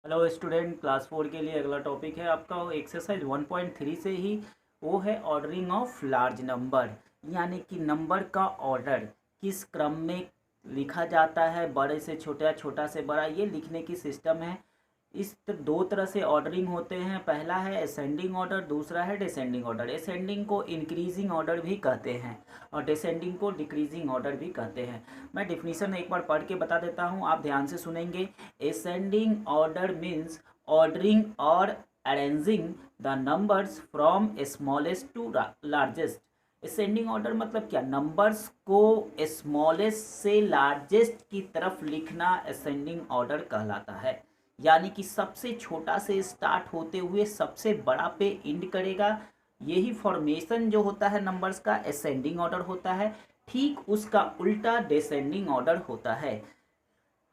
Hello student, class 4 के लिए अगला टॉपिक है आपका एक्सरसाइज 1.3 से ही। वो है ऑर्डरिंग ऑफ लार्ज नंबर, यानी कि नंबर का ऑर्डर किस क्रम में लिखा जाता है, बड़े से छोटा, छोटा से बड़ा, ये लिखने की सिस्टम है। दो तरह से ऑर्डरिंग होते हैं। पहला है असेंडिंग ऑर्डर, दूसरा है डिसेंडिंग ऑर्डर। असेंडिंग को इंक्रीजिंग ऑर्डर भी कहते हैं और डिसेंडिंग को डिक्रीजिंग ऑर्डर भी कहते हैं। मैं डिफिनीशन एक बार पढ़ के बता देता हूँ, आप ध्यान से सुनेंगे। असेंडिंग ऑर्डर मीन्स ऑर्डरिंग और arranging the numbers from smallest to largest. Ascending order मतलब क्या? नंबर्स को स्मॉलेस्ट से लार्जेस्ट की तरफ लिखना असेंडिंग ऑर्डर कहलाता है। यानी कि सबसे छोटा से स्टार्ट होते हुए सबसे बड़ा पे एंड करेगा। यही फॉर्मेशन जो होता है नंबर्स का असेंडिंग ऑर्डर होता है। ठीक उसका उल्टा डिसेंडिंग ऑर्डर होता है।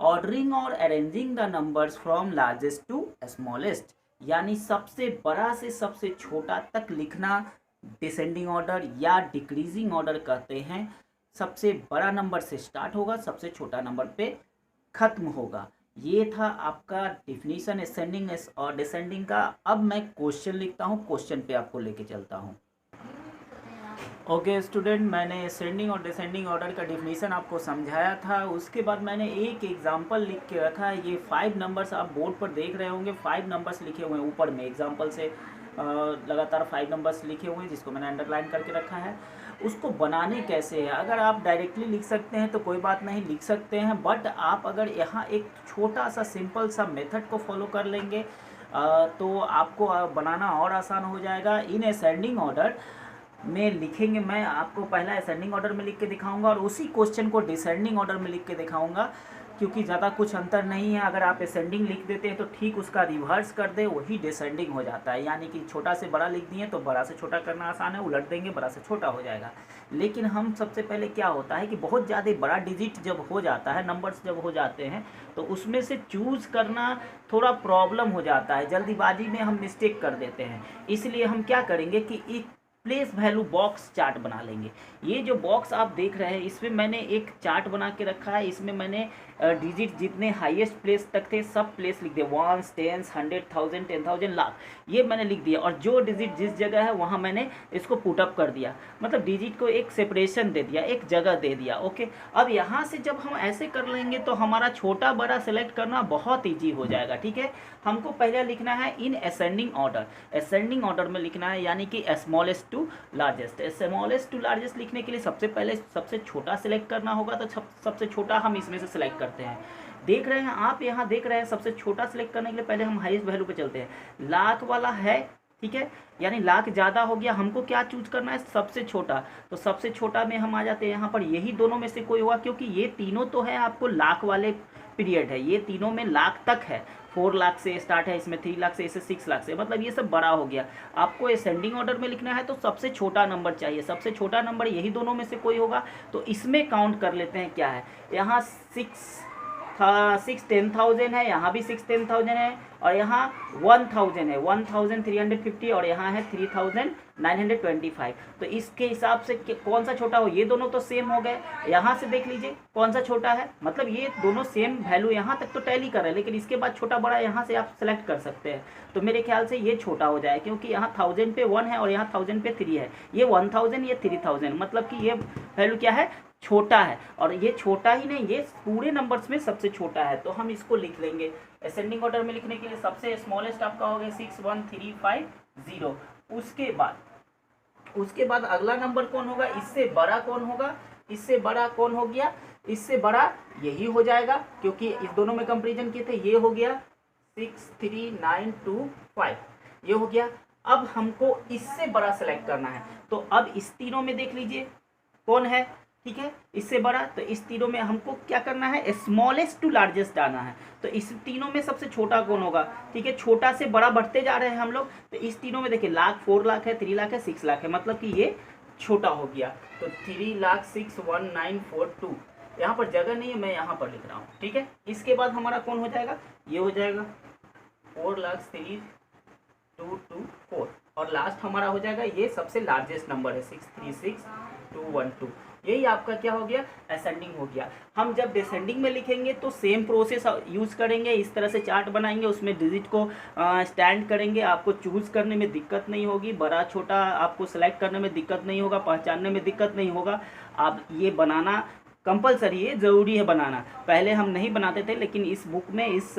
ऑर्डरिंग और arranging the numbers from largest to smallest, यानी सबसे बड़ा से सबसे छोटा तक लिखना डिसेंडिंग ऑर्डर या डिक्रीजिंग ऑर्डर कहते हैं। सबसे बड़ा नंबर से स्टार्ट होगा, सबसे छोटा नंबर पे खत्म होगा। ये था आपका डिफिनीशन असेंडिंग और डिसेंडिंग का। अब मैं क्वेश्चन लिखता हूँ, क्वेश्चन पे आपको लेके चलता हूँ। ओके स्टूडेंट, मैंने असेंडिंग और डिसेंडिंग ऑर्डर का डिफिनीशन आपको समझाया था। उसके बाद मैंने एक एग्जांपल लिख के रखा है। ये 5 नंबर्स आप बोर्ड पर देख रहे होंगे, 5 नंबर्स लिखे हुए हैं ऊपर में एग्जांपल से। लगातार 5 नंबर्स लिखे हुए हैं जिसको मैंने अंडरलाइन करके रखा है। उसको बनाने कैसे है? अगर आप डायरेक्टली लिख सकते हैं तो कोई बात नहीं, लिख सकते हैं। बट आप अगर यहाँ एक छोटा सा सिंपल सा मेथड को फॉलो कर लेंगे तो आपको बनाना और आसान हो जाएगा। इन असेंडिंग ऑर्डर में लिखेंगे, मैं आपको पहला असेंडिंग ऑर्डर में लिख के दिखाऊंगा और उसी क्वेश्चन को डिसेंडिंग ऑर्डर में लिख के दिखाऊंगा, क्योंकि ज़्यादा कुछ अंतर नहीं है। अगर आप असेंडिंग लिख देते हैं तो ठीक उसका रिवर्स कर दे, वही डिसेंडिंग हो जाता है। यानी कि छोटा से बड़ा लिख दिए तो बड़ा से छोटा करना आसान है, उलट देंगे बड़ा से छोटा हो जाएगा। लेकिन हम सबसे पहले क्या होता है कि बहुत ज़्यादा बड़ा डिजिट जब हो जाता है, नंबर्स जब हो जाते हैं, तो उसमें से चूज़ करना थोड़ा प्रॉब्लम हो जाता है। जल्दीबाजी में हम मिस्टेक कर देते हैं। इसलिए हम क्या करेंगे कि एक प्लेस वैल्यू बॉक्स चार्ट बना लेंगे। ये जो बॉक्स आप देख रहे हैं इसमें मैंने एक चार्ट बना के रखा है। इसमें मैंने डिजिट जितने हाईएस्ट प्लेस तक थे सब प्लेस लिख दिए, 1, 10, 100, 1000, 10,000, लाख, ये मैंने लिख दिया। और जो डिजिट जिस जगह है वहाँ मैंने इसको पुटअप कर दिया, मतलब डिजिट को एक सेपरेशन दे दिया, एक जगह दे दिया। ओके, अब यहाँ से जब हम ऐसे कर लेंगे तो हमारा छोटा बड़ा सेलेक्ट करना बहुत ईजी हो जाएगा। ठीक है, हमको पहले लिखना है in ascending order. Ascending order में लिखना है, यानी कि smallest to largest. Smallest to largest लिखने के लिए सबसे पहले सबसे छोटा सेलेक्ट करना होगा, तो सबसे छोटा हम इसमें से सिलेक्ट करते हैं। देख रहे हैं आप, यहाँ देख रहे हैं, सबसे छोटा सिलेक्ट करने के लिए पहले हम हाईएस्ट वैल्यू पे चलते हैं। लाख वाला है, ठीक है, यानी लाख ज़्यादा हो गया। हमको क्या चूज करना है? सबसे छोटा। तो सबसे छोटा में हम आ जाते हैं यहाँ पर, यही दोनों में से कोई होगा, क्योंकि ये तीनों तो है आपको लाख वाले पीरियड है, ये तीनों में लाख तक है। 4 लाख से स्टार्ट है, इसमें 3 लाख से, इसे 6 लाख से, मतलब ये सब बड़ा हो गया। आपको असेंडिंग ऑर्डर में लिखना है तो सबसे छोटा नंबर चाहिए। सबसे छोटा नंबर यही दोनों में से कोई होगा, तो इसमें काउंट कर लेते हैं क्या है। यहाँ 6 10,000 है, यहाँ भी 6 10,000 है, और यहाँ 1000 है, 1350, और यहाँ है 3925। तो इसके हिसाब से कौन सा छोटा हो? ये दोनों तो सेम हो गए। यहाँ से देख लीजिए कौन सा छोटा है, मतलब ये दोनों सेम वैल्यू यहाँ तक तो टैली कर रहे हैं, लेकिन इसके बाद छोटा बड़ा यहाँ से आप सेलेक्ट कर सकते हैं। तो मेरे ख्याल से ये छोटा हो जाए, क्योंकि यहाँ 1000 पे 1 है और यहाँ 1000 पे 3 है। ये 1000, ये 3000, मतलब कि ये वैल्यू क्या है? छोटा है। और ये छोटा ही नहीं, ये पूरे नंबर्स में सबसे छोटा है, तो हम इसको लिख लेंगे। असेंडिंग ऑर्डर में लिखने के लिए सबसे स्मॉलेस्ट आपका हो गया 61350। उसके बाद अगला नंबर कौन होगा? इससे बड़ा कौन होगा? इससे बड़ा कौन हो गया? इससे बड़ा यही हो जाएगा, क्योंकि इस दोनों में कंपेरिजन किए थे। ये हो गया 63925, ये हो गया। अब हमको इससे बड़ा सेलेक्ट करना है, तो अब इस तीनों में देख लीजिए कौन है, ठीक है, इससे बड़ा। तो इस तीनों में हमको क्या करना है? स्मॉलेस्ट टू लार्जेस्ट आना है। तो इस तीनों में सबसे छोटा कौन होगा? ठीक है, छोटा से बड़ा बढ़ते जा रहे हैं हम लोग। तो इस तीनों में देखिए, लाख, 4 लाख है, 3 लाख है, 6 लाख है, मतलब कि ये छोटा हो गया। तो 3,06,1942, यहाँ पर जगह नहीं है, मैं यहाँ पर लिख रहा हूँ। ठीक है, इसके बाद हमारा कौन हो जाएगा? ये हो जाएगा 4,03,224, और लास्ट हमारा हो जाएगा, ये सबसे लार्जेस्ट नंबर है 636,212। यही आपका क्या हो गया, असेंडिंग हो गया। हम जब डिसेंडिंग में लिखेंगे तो सेम प्रोसेस यूज़ करेंगे, इस तरह से चार्ट बनाएंगे, उसमें डिजिट को स्टैंड करेंगे, आपको चूज़ करने में दिक्कत नहीं होगी, बड़ा छोटा आपको सेलेक्ट करने में दिक्कत नहीं होगा, पहचानने में दिक्कत नहीं होगा। आप ये बनाना कंपलसरी है, ज़रूरी है बनाना। पहले हम नहीं बनाते थे, लेकिन इस बुक में इस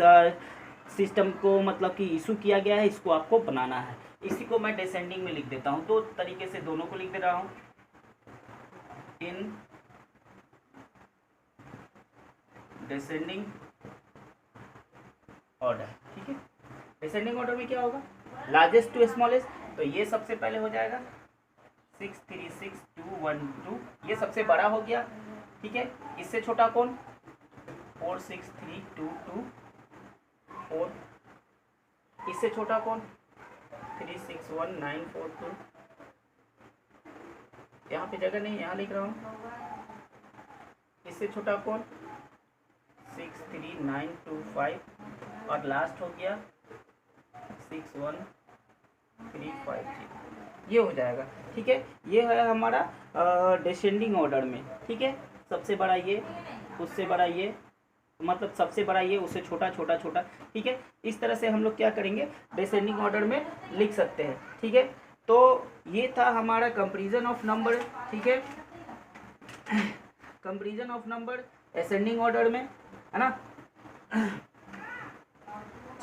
सिस्टम को मतलब कि इशू किया गया है, इसको आपको बनाना है। इसी को मैं डिसेंडिंग में लिख देता हूँ, दो तरीके से दोनों को लिख दे रहा हूँ, इन डिसेंडिंग ऑर्डर। ठीक है, डिसेंडिंग ऑर्डर में क्या होगा, लार्जेस्ट टू स्मॉलेस्ट, तो ये सबसे पहले हो जाएगा 6 3 6 2 1 2, ये सबसे बड़ा हो गया। ठीक है, इससे छोटा कौन, 4 6 3 2 2 4, इससे छोटा कौन, 3 6 1 9 4 2, यहाँ पे जगह नहीं, यहाँ लिख रहा हूँ। इससे छोटा कौन, 6 3 9 2 5, और लास्ट हो गया 6 1 3 5 0, ये हो जाएगा। ठीक है, ये है हमारा डिसेंडिंग ऑर्डर में। ठीक है, सबसे बड़ा ये, उससे बड़ा ये, मतलब सबसे बड़ा ये, उससे छोटा छोटा छोटा। ठीक है, इस तरह से हम लोग क्या करेंगे, डिसेंडिंग ऑर्डर में लिख सकते हैं। ठीक है, तो ये था हमारा कंपैरिजन ऑफ नंबर। ठीक है, comparison of number ascending order में, है ना।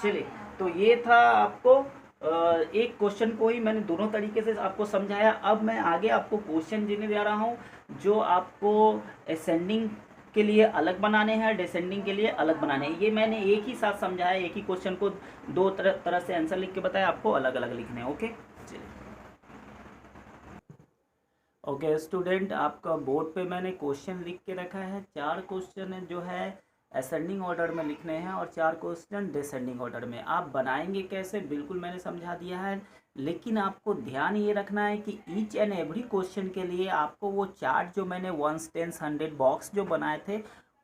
चलिए, तो ये था आपको एक क्वेश्चन को ही मैंने दोनों तरीके से आपको समझाया। अब मैं आगे आपको क्वेश्चन देने जा रहा हूँ, जो आपको असेंडिंग के लिए अलग बनाने हैं, डिसेंडिंग के लिए अलग बनाने हैं। ये मैंने एक ही साथ समझाया, एक ही क्वेश्चन को दो तरह से आंसर लिख के बताया, आपको अलग अलग लिखने हैं। ओके, चलिए। ओके स्टूडेंट, आपका बोर्ड पे मैंने क्वेश्चन लिख के रखा है। 4 क्वेश्चन जो है असेंडिंग ऑर्डर में लिखने हैं और 4 क्वेश्चन डिसेंडिंग ऑर्डर में। आप बनाएंगे कैसे, बिल्कुल मैंने समझा दिया है, लेकिन आपको ध्यान ये रखना है कि ईच एंड एवरी क्वेश्चन के लिए आपको वो चार्ट जो मैंने 1 10 100 बॉक्स जो बनाए थे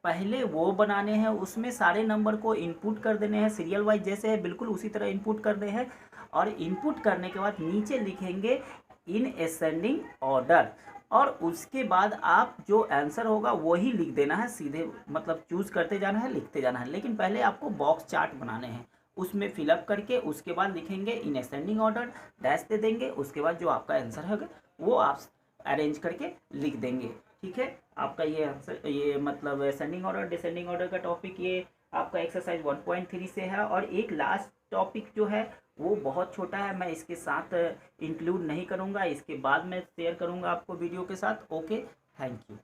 पहले वो बनाने हैं, उसमें सारे नंबर को इनपुट कर देने हैं सीरियल वाइज, जैसे है बिल्कुल उसी तरह इनपुट करने हैं। और इनपुट करने के बाद नीचे लिखेंगे इन असेंडिंग ऑर्डर, और उसके बाद आप जो आंसर होगा वही लिख देना है सीधे, मतलब चूज करते जाना है, लिखते जाना है। लेकिन पहले आपको बॉक्स चार्ट बनाने हैं, उसमें फिलअप करके उसके बाद लिखेंगे इन असेंडिंग ऑर्डर, डैश दे देंगे, उसके बाद जो आपका आंसर होगा वो आप अरेंज करके लिख देंगे। ठीक है, आपका ये आंसर, ये मतलब असेंडिंग ऑर्डर डिसेंडिंग ऑर्डर का टॉपिक ये आपका एक्सरसाइज 1.3 से है। और एक लास्ट टॉपिक जो है वो बहुत छोटा है, मैं इसके साथ इंक्लूड नहीं करूँगा, इसके बाद मैं शेयर करूँगा आपको वीडियो के साथ। Okay, thank you.